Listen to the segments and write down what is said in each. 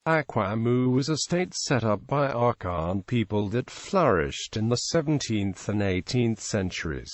Akwamu was a state set up by Akan people that flourished in the 17th and 18th centuries.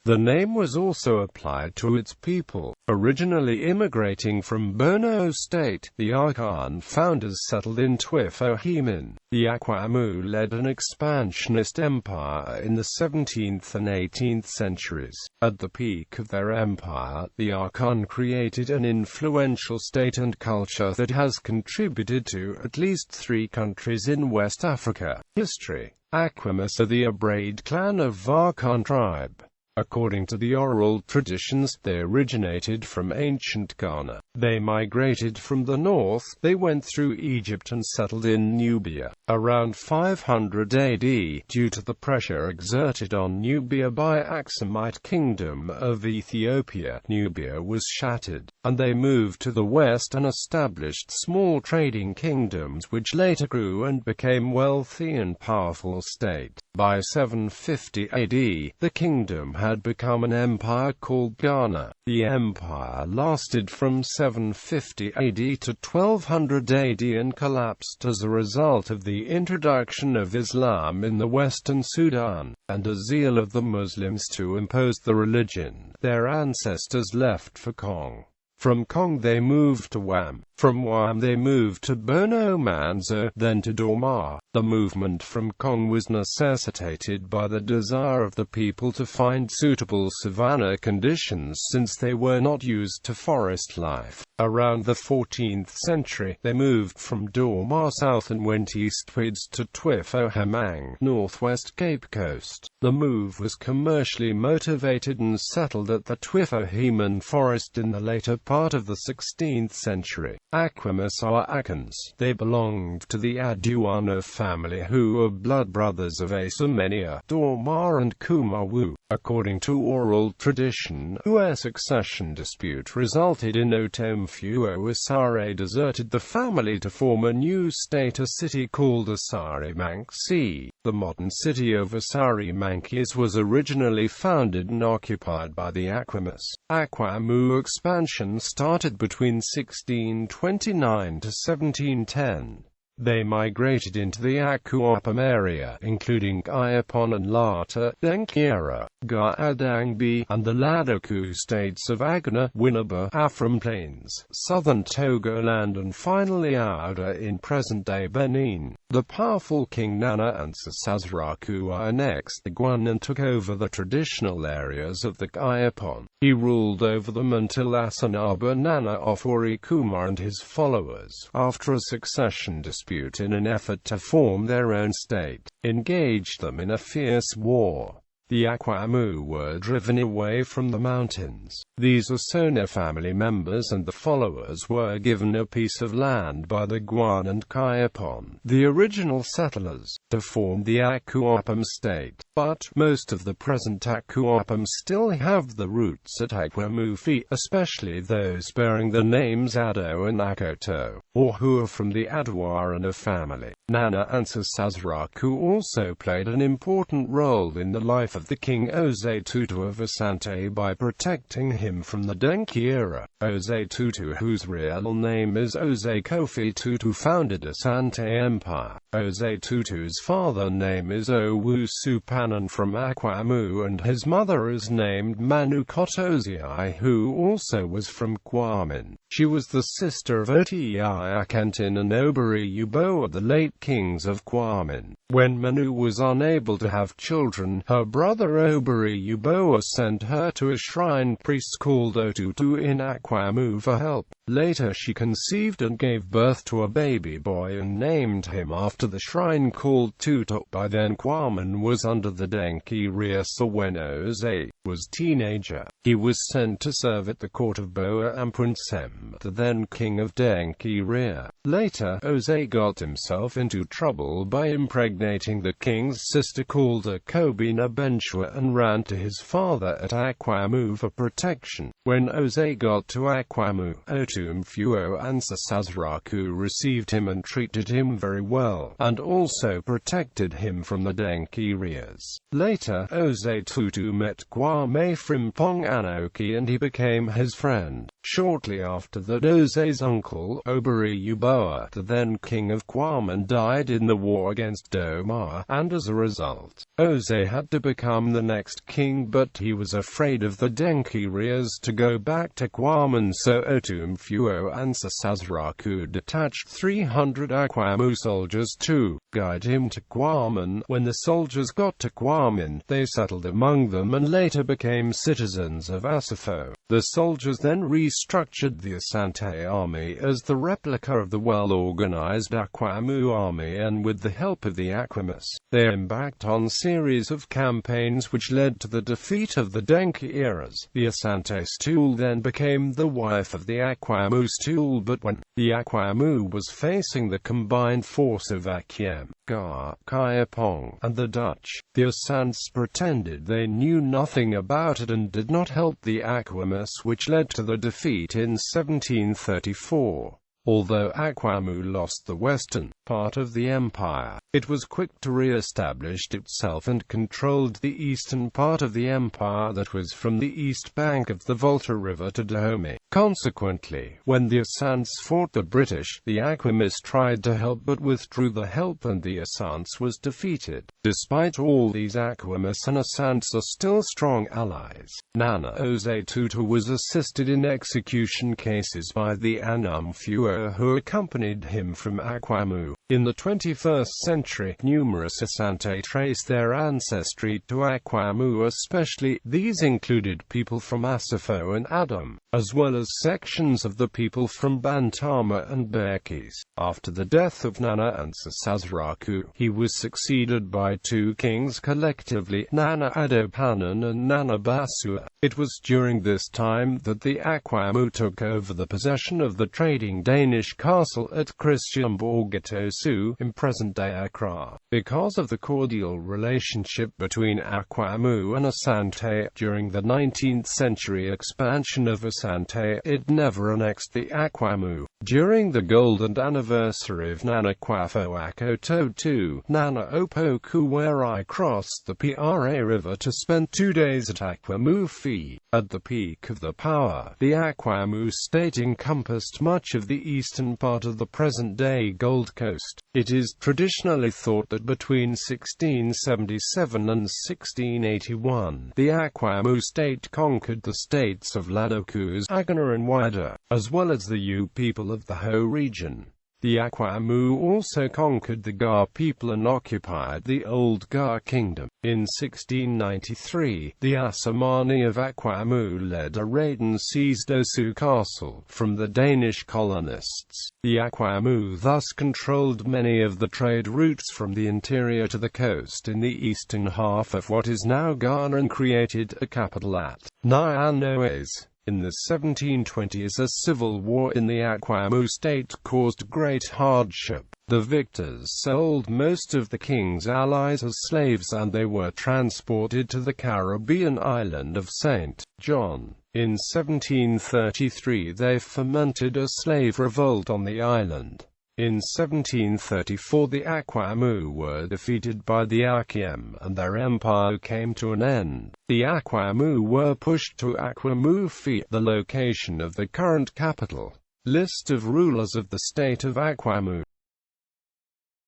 The name was also applied to its people, originally immigrating from Bono state. The Akan founders settled in Twifo-Heman.The Akwamu led an expansionist empire in the 17th and 18th centuries. At the peak of their empire, the Akan created an influential state and culture that has contributed to at least 3 countries in West Africa. History. Akwamus are the Abraid clan of Akan tribe. According to the oral traditions, they originated from ancient Ghana. They migrated from the north, they went through Egypt and settled in Nubia. Around 500 AD, due to the pressure exerted on Nubia by Aksumite Kingdom of Ethiopia, Nubia was shattered, and they moved to the west and established small trading kingdoms which later grew and became wealthy and powerful state. By 750 AD, the kingdom had become an empire called Ghana. The empire lasted from 750 AD to 1200 AD and collapsed as a result of the introduction of Islam in the western Sudan, and a zeal of the Muslims to impose the religion. Their ancestors left for Kong. From Kong they moved to Wam. From Wam they moved to Bono Manzo, then to Dorma. The movement from Kong was necessitated by the desire of the people to find suitable savanna conditions since they were not used to forest life. Around the 14th century, they moved from Dorma south and went eastwards to Twifo-Heman, northwest Cape Coast. The move was commercially motivated and settled at the Twifo-Heman forest in the later part of the 16th century. Akwamus are Akans. They belonged to the Aduana family who were blood brothers of Asamenia, Dorma and Kumawu. According to oral tradition, a succession dispute resulted in Otomfuo Asare deserted the family to form a new state, a city called Asari-Manksi. The modern city of Asari-Mankis was originally founded and occupied by the Akwamus. Akwamu expansion started between 1629 to 1710. They migrated into the Akuapam area, including Iapon and Lata, Denkyera, Ga-Adangbi, and the Ladaku states of Agana, Winneba, Afram Plains, southern Togoland and finally Ouda in present-day Benin. The powerful King Nana and Sasraku annexed the Guan and took over the traditional areas of the Iapon. He ruled over them until Asanaba Nana Ofori Kumar and his followers, after a succession dispute in an effort to form their own state, engaged them in a fierce war. The Akwamu were driven away from the mountains. These Osona family members and the followers were given a piece of land by the Guan and Kayapon, the original settlers, to form the Akuapam state. But most of the present Akuapam still have the roots at Akwamufi, especially those bearing the names Ado and Akoto, or who are from the Adwarana family. Nana and Sasraku also played an important role in the life of the king Ose Tutu of Asante by protecting him from the Denki era. Ose Tutu, whose real name is Ose Kofi Tutu, founded Asante Empire. Ose Tutu's father name is Owusu Panan from Akwamu and his mother is named Manu Kotozii, who also was from Kwamin. She was the sister of Oti Akantin and Obiri Uboa, the late kings of Kwamin. When Manu was unable to have children, her brother Obiri Uboa sent her to a shrine priest called Otutu in Akwamu for help. Later she conceived and gave birth to a baby boy and named him after the shrine called Tutu. By then Kwamin was under the Denki Riasa. When Ose was teenager, he was sent to serve at the court of Boa Ampunsem, the then king of Denki Ria. Later, Ose got himself into trouble by impregnating the king's sister called Akobina Benshua and ran to his father at Akwamu for protection. When Ose got to Akwamu, Otu Otumfuo-and Sasraku received him and treated him very well, and also protected him from the Denkyrias. Later, Osetutu met Kwame Frimpong Anoki and he became his friend. Shortly after that, Ose's uncle, Obiri Uboa, the then king of Kwame, died in the war against Doma, and as a result, Ose had to become the next king, but he was afraid of the Denkyrias to go back to Kwame, so Otumfuo and Sasraku detached 300 Akwamu soldiers to guide him to Kwame. When the soldiers got to Kwame, they settled among them and later became citizens of Asafo. The soldiers then restructured the Asante army as the replica of the well-organized Akwamu army, and with the help of the Akwamus, they embarked on a series of campaigns which led to the defeat of the Denkyrias. The Asante stool then became the wife of the Akwamu stool, but when the Akwamu was facing the combined force of Akiem, Ga, Kayapong, and the Dutch, the Asants pretended they knew nothing about it and did not help the Akwamus, which led to the defeat in 1734. Although Akwamu lost the western part of the empire, it was quick to re-establish itself and controlled the eastern part of the empire that was from the east bank of the Volta River to Dahomey. Consequently, when the Asants fought the British, the Akwamus tried to help but withdrew the help and the Asants was defeated. Despite all these, Akwamus and Asants are still strong allies. Nana Osetutu was assisted in execution cases by the Anumfuo who accompanied him from Akwamu. In the 21st century, numerous Asante trace their ancestry to Akwamu, especially these included people from Asafo and Adam, as well as sections of the people from Bantama and Bekis. After the death of Nana and Sasraku, he was succeeded by two kings collectively, Nana Adopanan and Nana Basua. It was during this time that the Akwamu took over the possession of the trading Danish castle at Christianborg-Etosu, in present-day Accra. Because of the cordial relationship between Akwamu and Asante, during the 19th century expansion of Asante, it never annexed the Akwamu. During the golden anniversary of Nana Kwafo II, Nana Opoku, where I crossed the Pra River to spend 2 days at Akwamu. At the peak of the power, the Akwamu state encompassed much of the eastern part of the present-day Gold Coast. It is traditionally thought that between 1677 and 1681, the Akwamu state conquered the states of Ladokus, Agana and Wida, as well as the Yu people of the Ho region. The Akwamu also conquered the Ga people and occupied the old Ga kingdom. In 1693, the Assamani of Akwamu led a raid and seized Osu Castle from the Danish colonists. The Akwamu thus controlled many of the trade routes from the interior to the coast in the eastern half of what is now Ghana and created a capital at Nyanoes. In the 1720s, a civil war in the Akwamu state caused great hardship. The victors sold most of the king's allies as slaves and they were transported to the Caribbean island of St. John. In 1733 they fomented a slave revolt on the island. In 1734 the Akwamu were defeated by the Akiem and their empire came to an end. The Akwamu were pushed to Akwamu, the location of the current capital. List of rulers of the state of Akwamu.